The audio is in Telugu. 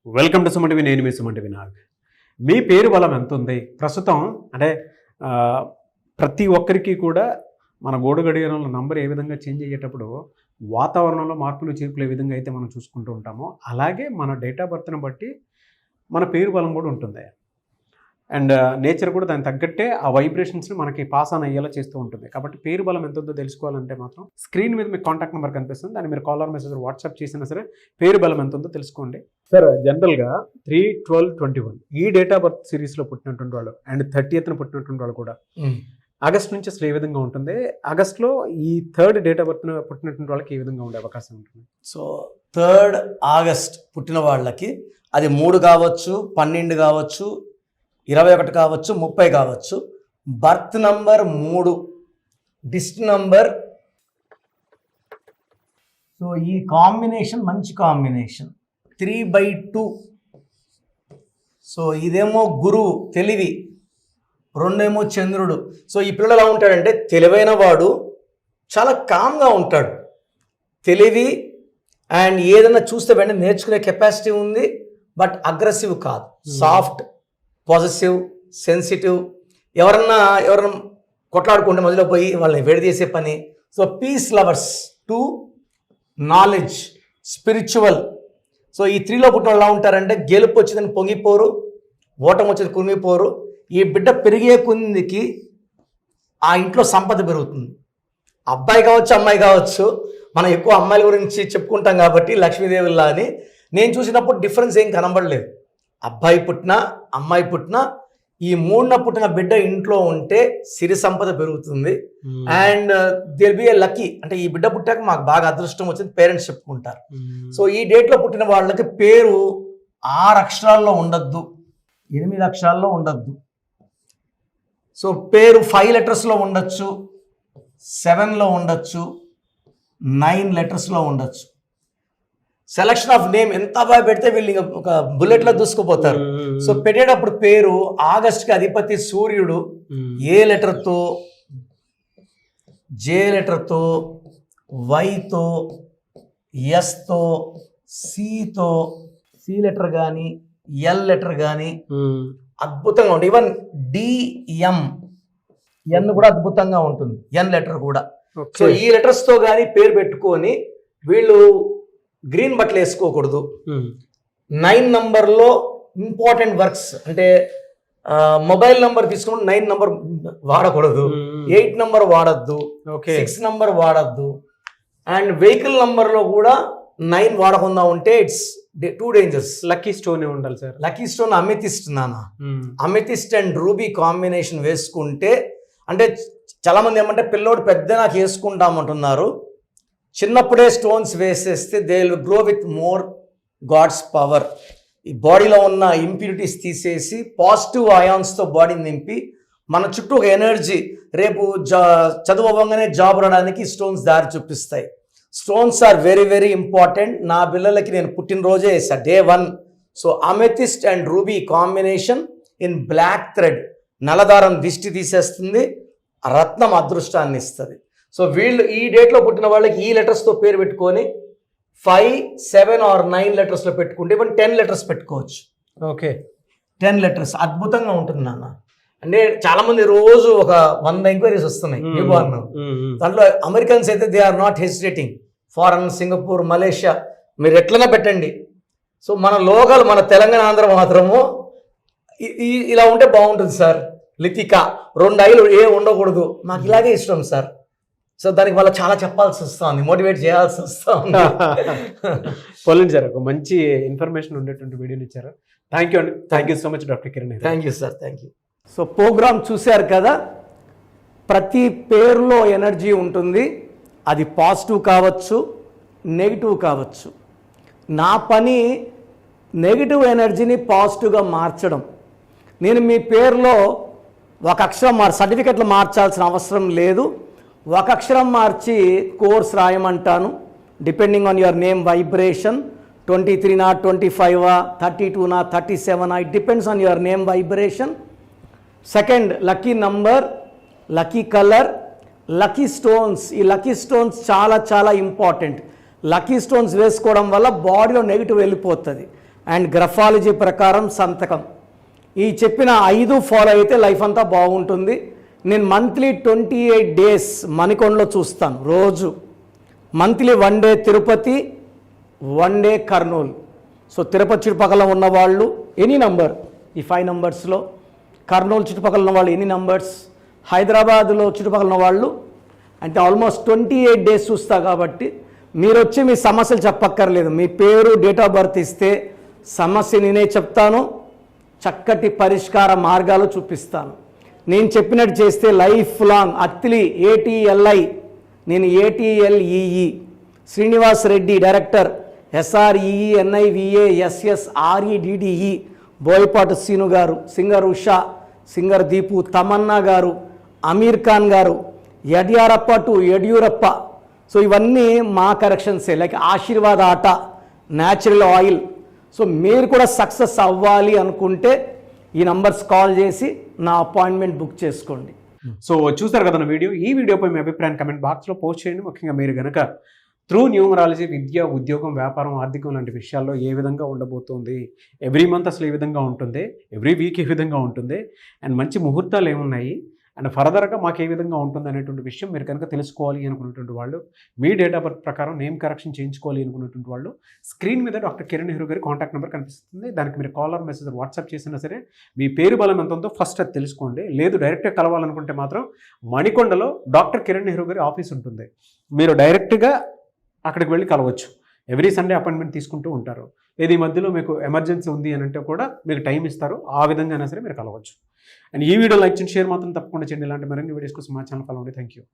Welcome to Suman TV. నేను మీ సుమన్ టీవీ నాగ్. మీ పేరు బలం ఎంత ఉంది ప్రస్తుతం అంటే ప్రతి ఒక్కరికి కూడా మన గోడు గడియారంలో నంబర్ ఏ విధంగా చేంజ్ అయ్యేటప్పుడు వాతావరణంలో మార్పులు చేర్పులు ఏ విధంగా అయితే మనం చూసుకుంటూ ఉంటామో అలాగే మన డేట్ ఆఫ్ బర్త్ని బట్టి మన పేరు బలం కూడా ఉంటుంది. అండ్ నేచర్ కూడా దానికి తగ్గట్టే ఆ వైబ్రేషన్స్ని మనకి పాస్ ఆన్ అయ్యేలా చేస్తూ ఉంటుంది. కాబట్టి పేరు బలం ఎంత ఉందో తెలుసుకోవాలంటే మాత్రం స్క్రీన్ మీద మీకు కాంటాక్ట్ నెంబర్ కనిపిస్తుంది, దాన్ని మీరు కాల్ ఆర్ మెసేజ్ వాట్సాప్ చేసినా సరే పేరు బలం ఎంత ఉందో తెలుసుకోండి. సార్ జనరల్గా 3-12-21 ఈ డేట్ ఆఫ్ బర్త్ సిరీస్లో పుట్టినటువంటి వాళ్ళు అండ్ 30th పుట్టినటువంటి వాళ్ళు కూడా ఆగస్ట్ నుంచి అసలు ఏ విధంగా ఉంటుంది, ఆగస్ట్లో ఈ 3rd డేట్ ఆఫ్ బర్త్ పుట్టినటువంటి వాళ్ళకి ఏ విధంగా ఉండే అవకాశం ఉంటుంది? సో 3rd ఆగస్ట్ పుట్టిన వాళ్ళకి అది 3 కావచ్చు, 12 కావచ్చు, 21 కావచ్చు, 30 కావచ్చు. బర్త్ నంబర్ 3, డిస్ట్ నంబర్. సో ఈ కాంబినేషన్ మంచి కాంబినేషన్ 3/2. సో ఇదేమో గురువు తెలివి, 2 చంద్రుడు. సో ఈ పిల్లలు ఎలా ఉంటాడంటే తెలివైన వాడు, చాలా కామ్గా ఉంటాడు, తెలివి అండ్ ఏదైనా చూస్తే వెంటనే నేర్చుకునే కెపాసిటీ ఉంది. బట్ అగ్రెసివ్ కాదు, సాఫ్ట్, పాజిటివ్, సెన్సిటివ్. ఎవరన్నా కొట్లాడుకుంటే మధ్యలో పోయి వాళ్ళని విడదీసే పని. So peace lovers, 2 knowledge, spiritual. So ఈ 3లో పుట్టిన వాళ్ళు ఎలా ఉంటారంటే గెలుపు వచ్చిందని పొంగిపోరు, ఓటం వచ్చేది కుమిపోరు. ఈ బిడ్డ పెరిగే కొద్దికి ఆ ఇంట్లో సంపద పెరుగుతుంది. అబ్బాయి కావచ్చు, అమ్మాయి కావచ్చు. మనం ఎక్కువ అమ్మాయిల గురించి చెప్పుకుంటాం కాబట్టి లక్ష్మీదేవిలా అని. నేను చూసినప్పుడు డిఫరెన్స్ ఏం కనబడలేదు. అబ్బాయి పుట్టినా అమ్మాయి పుట్టినా ఈ 3న పుట్టిన బిడ్డ ఇంట్లో ఉంటే సిరి సంపద పెరుగుతుంది. And will be a lucky, అంటే ఈ బిడ్డ పుట్టాక మాకు బాగా అదృష్టం వచ్చింది పేరెంట్స్ చెప్పుకుంటారు. సో ఈ డేట్లో పుట్టిన వాళ్ళకి పేరు 6 అక్షరాల్లో ఉండద్దు, 8 అక్షరాల్లో ఉండద్దు. సో పేరు 5 లెటర్స్లో ఉండొచ్చు, 7లో ఉండొచ్చు, 9 లెటర్స్లో ఉండొచ్చు. సెలక్షన్ ఆఫ్ నేమ్ ఎంత బాగా పెడితే వీళ్ళు ఇంకా ఒక బుల్లెట్లో దూసుకుపోతారు. సో పెట్టేటప్పుడు పేరు ఆగస్ట్కి అధిపతి సూర్యుడు. ఏ లెటర్తో, జే లెటర్తో, వైతో, ఎస్తో, సితో, సి లెటర్ కానీ ఎల్ లెటర్ కానీ అద్భుతంగా ఉంటుంది. ఈవెన్ డిఎం, ఎన్ కూడా అద్భుతంగా ఉంటుంది, ఎన్ లెటర్ కూడా. సో ఈ లెటర్స్తో కానీ పేరు పెట్టుకొని వీళ్ళు గ్రీన్ బట్టలు వేసుకోకూడదు. 9 నంబర్లో ఇంపార్టెంట్ వర్క్స్ అంటే మొబైల్ నంబర్ తీసుకుని 9 నంబర్ వాడకూడదు, 8 నంబర్ వాడద్దు, 6 నంబర్ వాడద్దు. అండ్ వెహికల్ నంబర్లో కూడా 9 వాడకుండా ఉంటే ఇట్స్ 2 డేంజర్స్. లక్కీ స్టోన్ ఉండాలి సార్. లక్కీ స్టోన్ అమెథిస్ట్ నాన్న. అమెథిస్ట్ అండ్ రూబీ కాంబినేషన్ వేసుకుంటే, అంటే చాలా మంది ఏమంటే పిల్లోడు పెద్ద నాకు వేసుకుంటామంటున్నారు. చిన్నప్పుడే స్టోన్స్ వేసేస్తే they will grow with more God's power. ఈ బాడీలో ఉన్న ఇంప్యూరిటీస్ తీసేసి పాజిటివ్ అయాన్స్తో బాడీని నింపి మన చుట్టూ ఒక ఎనర్జీ, రేపు చదువు అవ్వగానే జాబ్ రావడానికి స్టోన్స్ దారి చూపిస్తాయి. Stones are very very important. నా పిల్లలకి నేను పుట్టినరోజే వేసా, Day 1. So amethyst and ruby combination in black thread, నల్లదారం దిష్టి తీసేస్తుంది, రత్నం అదృష్టాన్ని ఇస్తుంది. సో వీళ్ళు ఈ డేట్లో పుట్టిన వాళ్ళకి ఈ లెటర్స్తో పేరు పెట్టుకొని 5, 7 or 9 లెటర్స్లో పెట్టుకుంటే ఈవెన్ 10 లెటర్స్ పెట్టుకోవచ్చు. ఓకే, 10 లెటర్స్ అద్భుతంగా ఉంటుంది నాన్న. అంటే చాలా మంది రోజు ఒక 100 ఎంక్వైరీస్ వస్తున్నాయి న్యూబార్న్. దాంట్లో అమెరికన్స్ అయితే they are not hesitating. Foreign, Singapore, Malaysia మీరు ఎట్లనే పెట్టండి. సో మన లోకల్, మన తెలంగాణ, ఆంధ్ర మాత్రము ఇలా ఉంటే బాగుంటుంది సార్. లితిక 2 ఐలు ఏ ఉండకూడదు, మాకు ఇలాగే ఇష్టం సార్. సో దానికి వల్ల చాలా చెప్పాల్సి వస్తుంది, మోటివేట్ చేయాల్సి వస్తుంది. పోలండి సార్, ఒక మంచి ఇన్ఫర్మేషన్ ఉండేటువంటి వీడియోని ఇచ్చారు. థ్యాంక్ యూ అండి. Thank you so much doctor Kiran. Thank you sir, thank you. So program చూశారు కదా, ప్రతి పేరులో ఎనర్జీ ఉంటుంది. అది పాజిటివ్ కావచ్చు, నెగిటివ్ కావచ్చు. నా పని నెగిటివ్ ఎనర్జీని పాజిటివ్గా మార్చడం. నేను మీ పేరులో ఒక అక్షరం సర్టిఫికెట్లు మార్చాల్సిన అవసరం లేదు. ఒక అక్షరం మార్చి కోర్స్ రాయమంటాను. Depending on your name vibration, 23 25 32 37, it depends on your name vibration. Second, lucky number, lucky colour, lucky stones. ఈ లక్కీ స్టోన్స్ చాలా చాలా ఇంపార్టెంట్. లక్కీ స్టోన్స్ వేసుకోవడం వల్ల బాడీలో నెగిటివ్ వెళ్ళిపోతుంది. అండ్ గ్రఫాలజీ ప్రకారం సంతకం. ఈ చెప్పిన 5 ఫాలో అయితే లైఫ్ అంతా బాగుంటుంది. నేను మంత్లీ 28 డేస్ మణికొండలో చూస్తాను రోజు. Monthly 1 day Tirupati, 1 day Kurnool. So Tirupati చుట్టుపక్కల ఉన్నవాళ్ళు ఎనీ నంబర్, ఈ 5 నంబర్స్లో, కర్నూలు చుట్టుపక్కల ఉన్న వాళ్ళు ఎనీ నంబర్స్, హైదరాబాద్లో చుట్టుపక్కల ఉన్న వాళ్ళు అంటే ఆల్మోస్ట్ 28 డేస్ చూస్తా. కాబట్టి మీరు వచ్చి మీ సమస్యలు చెప్పక్కర్లేదు, మీ పేరు, డేట్ ఆఫ్ బర్త్ ఇస్తే సమస్య నేనే చెప్తాను, చక్కటి పరిష్కార మార్గాలు చూపిస్తాను. నేను చెప్పినట్టు చేస్తే లైఫ్ లాంగ్. అత్తిలి ATLI, నేను ATLEE, Srinivas Reddy director, SREENIVASSREDDE, Boyapati Seenu garu, singer Usha, singer Deepu, Tamannaah garu, Aamir Khan గారు, యడ్యారప్ప టు యడ్యూరప్ప. సో ఇవన్నీ మా కరెక్షన్సే. లైక్ ఆశీర్వాద ఆట, న్యాచురల్ ఆయిల్. సో మీరు కూడా సక్సెస్ అవ్వాలి అనుకుంటే ఈ నంబర్స్ కాల్ చేసి నా అపాయింట్మెంట్ బుక్ చేసుకోండి. సో చూస్తారు కదా నా వీడియో. ఈ వీడియోపై మీ అభిప్రాయం కమెంట్ బాక్స్లో పోస్ట్ చేయండి. ముఖ్యంగా మీరు కనుక త్రూ న్యూమరాలజీ విద్య, ఉద్యోగం, వ్యాపారం, ఆర్థికం లాంటి విషయాల్లో ఏ విధంగా ఉండబోతుంది, ఎవ్రీ మంత్ అసలు ఏ విధంగా ఉంటుంది, ఎవ్రీ వీక్ ఏ విధంగా ఉంటుంది, అండ్ మంచి ముహూర్తాలు ఏమున్నాయి, అండ్ ఫర్దర్గా మాకు ఏ విధంగా ఉంటుంది అనేటువంటి విషయం మీరు కనుక తెలుసుకోవాలి అనుకున్నటువంటి వాళ్ళు, మీ డేట్ ఆఫ్ బర్త్ ప్రకారం నేమ్ కరెక్షన్ చేయించుకోవాలి అనుకున్నటువంటి వాళ్ళు, స్క్రీన్ మీద డాక్టర్ కిరణ్ నెహ్రూ గారి కాంటాక్ట్ నెంబర్ కనిపిస్తుంది. దానికి మీరు కాల్ ఆర్ మెసేజ్ వాట్సాప్ చేసినా సరే మీ పేరు బలం ఎంత ఉందో ఫస్ట్ అది తెలుసుకోండి. లేదు డైరెక్ట్గా కలవాలనుకుంటే మాత్రం మణికొండలో డాక్టర్ కిరణ్ నెహ్రూ గారి ఆఫీస్ ఉంటుంది. మీరు డైరెక్ట్గా అక్కడికి వెళ్ళి కలవచ్చు. ఎవ్రీ సండే అపాయింట్మెంట్ తీసుకుంటూ ఉంటారు. లేదు ఈ మధ్యలో మీకు ఎమర్జెన్సీ ఉంది అని అంటే కూడా మీకు టైం ఇస్తారు. ఆ విధంగా అయినా సరే మీరు కలవచ్చు. అండ్ ఈ వీడియో లైక్ చేయండి, షేర్ మాత్రం తప్పకుండా చేయండి. ఇలాంటి మరిన్ని వీడియోస్ కోసం మా ఛానల్ ఫాలో అవ్వండి. Thank you.